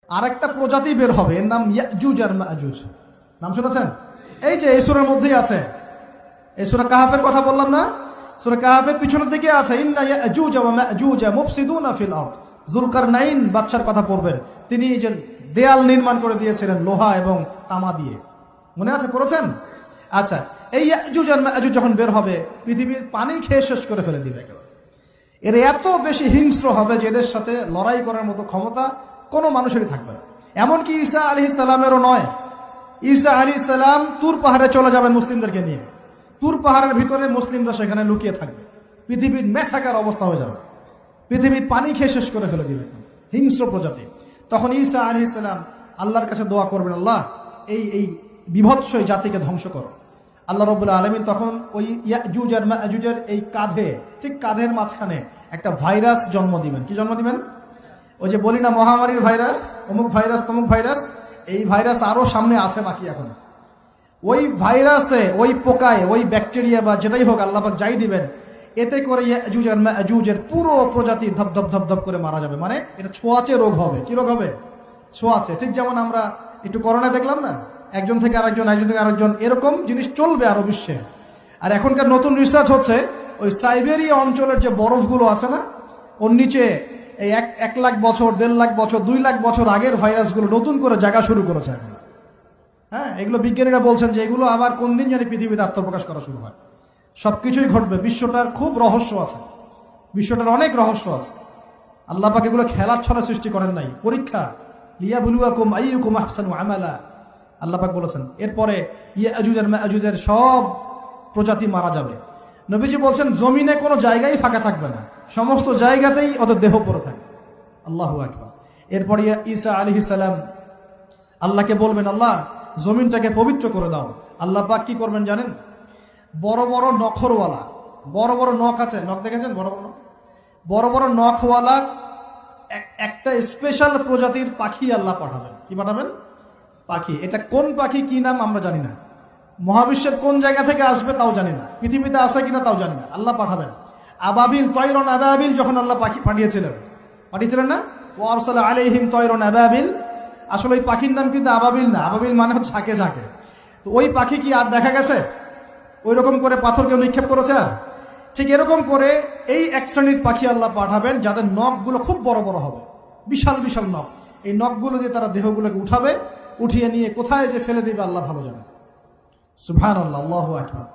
আরেকটা প্রজাতি বের হবে, এর নাম ইয়াজুজ আর মাজুজ। নাম শুনেছেন? এই যে এই সূরার মধ্যেই আছে, এই সূরা কাহাফের কথা বললাম না, সূরা কাহাফের পিছনের দিকে আছে ইন্না ইয়াজুজ ওয়া মাজুজ মুফসিদুনা ফিল আরদ। যুলকারনাইন বাদশার কথা পড়বেন, তিনি এই যে দেয়াল নির্মাণ করে দিয়েছিলেন লোহা এবং তামা দিয়ে, মনে আছে, পড়েছেন? আচ্ছা, এই ইয়াজুজ আর মাজুজ যখন বের হবে পৃথিবীর পানি খেয়ে শেষ করে ফেলে দিবে একেবারে। এর এত বেশি হিংস্র হবে যে এদের সাথে লড়াই করার মতো ক্ষমতা কোনো মানুষেরই থাকবে না। এমনকি ঈসা আলাইহিস সালামেরও নয়। ঈসা আলাইহিস সালাম তুর পাহাড়ে চলে যাবেন মুসলিমদেরকে নিয়ে, তুর পাহাড়ের ভিতরে মুসলিমরা সেখানে লুকিয়ে থাকবে, পৃথিবীর মেসাকার অবস্থা হয়ে যাবে, পৃথিবীর পানি খেয়ে শেষ করে ফেলে দিবে হিংস্র প্রজাতি। তখন ঈসা আলাইহিস সালাম আল্লাহর কাছে দোয়া করবেন, আল্লাহ এই বিভৎস এই জাতিকে ধ্বংস করো। আল্লাহ রাব্বুল আলামিন তখন ওই ইয়াজুজ আর মাজুজের এই কাঁধে, ঠিক কাঁধের মাঝখানে একটা ভাইরাস জন্ম দিবেন। কি জন্ম দিবেন? ওই যে বলি না মহামারীর ভাইরাস, অমুক ভাইরাস তমুক ভাইরাস, এই ভাইরাস আরো সামনে আছে বাকি এখন। ওই ভাইরাসে, ওই পোকায়, ওই ব্যাকটেরিয়া বা যেটাই হোক আল্লাহ পাক যাই দিবেন, এতে করে ইয়াজুজ আর মাজুজের পুরো প্রজাতি ধপ ধপ ধপ ধপ করে মারা যাবে। মানে এটা ছোঁয়াচে রোগ হবে। কি রোগ হবে? ছোঁয়াচে। ঠিক যেমন আমরা একটু করোনা দেখলাম না, একজন থেকে আরেকজন, একজন থেকে আরেকজন, এরকম জিনিস চলবে আরো বিশ্বে। আর এখনকার নতুন রিসার্চ হচ্ছে ওই সাইবেরিয়া অঞ্চলের যে বরফগুলো আছে না, ওর নিচে এই 1 লাখ বছর, 1.5 লাখ বছর, 2 লাখ বছর আগের ভাইরাসগুলো নতুন করে জায়গা শুরু করেছে এখন। হ্যাঁ, এগুলো বিজ্ঞানীরা বলছেন যে এগুলো আবার কোন দিন জানি পৃথিবীতে আত্মপ্রকাশ করা শুরু হয়। সবকিছুই ঘটবে। বিশ্বটার খুব রহস্য আছে, বিশ্বটার অনেক রহস্য আছে। আল্লাহ পাক এগুলো খেলার ছলে সৃষ্টি করেন নাই, পরীক্ষা। লিয়াবলুয়াকুম আইয়ুকুম আহসানু আমালা, আল্লাহ পাক বলেছেন। এরপরে ইয়াজুজ আর মাজুজের সব প্রজাতি মারা যাবে। নবীজি বলছেন জমিনে কোনো জায়গায় ফাঁকা থাকবে না, সমস্ত জায়গাতেই ওদের দেহ পড়ে থাকবে। আল্লাহু আকবার। এরপরে ঈসা আলাইহিস সালাম আল্লাহকে বলবেন, আল্লাহ জমিনটাকে পবিত্র করে দাও। আল্লাহ পাক কি করবেন জানেন? বড় বড় নখরওয়ালা, বড় বড় নখ আছে, নখ দেখেছেন? বড় বড় বড় বড় নখওয়ালা একটা স্পেশাল প্রজাতির পাখি আল্লাহ পাঠাবেন। কি পাঠাবেন? পাখি। এটা কোন পাখি, কি নাম আমরা জানি না, মহাবিশ্বের কোন জায়গা থেকে আসবে তাও জানি না, পৃথিবীতে আসে কিনা তাও জানি না। আল্লাহ পাঠাবেন আবাবিল, তয়রন আবাবিল। যখন আল্লাহ পাখি পাঠিয়েছিলেন না, ওয়ারসালা আলাইহিম তয়রন আবাবিল, আসলে ওই পাখির নাম কিন্তু আবাবিল না, আবাবিল মানে হচ্ছে ঝাঁকে ঝাঁকে। তো ওই পাখি কি আর দেখা গেছে? ওই রকম করে পাথর কেউ নিক্ষেপ করেছে? আর ঠিক এরকম করে এই এক শ্রেণীর পাখি আল্লাহ পাঠাবেন যাদের নখগুলো খুব বড় বড় হবে, বিশাল বিশাল নখ। এই নখগুলো দিয়ে তারা দেহগুলোকে উঠাবে, উঠিয়ে নিয়ে কোথায় যে ফেলে দিবে আল্লাহ ভালো জানে। সুবহানাল্লাহ, আল্লাহু আকবার।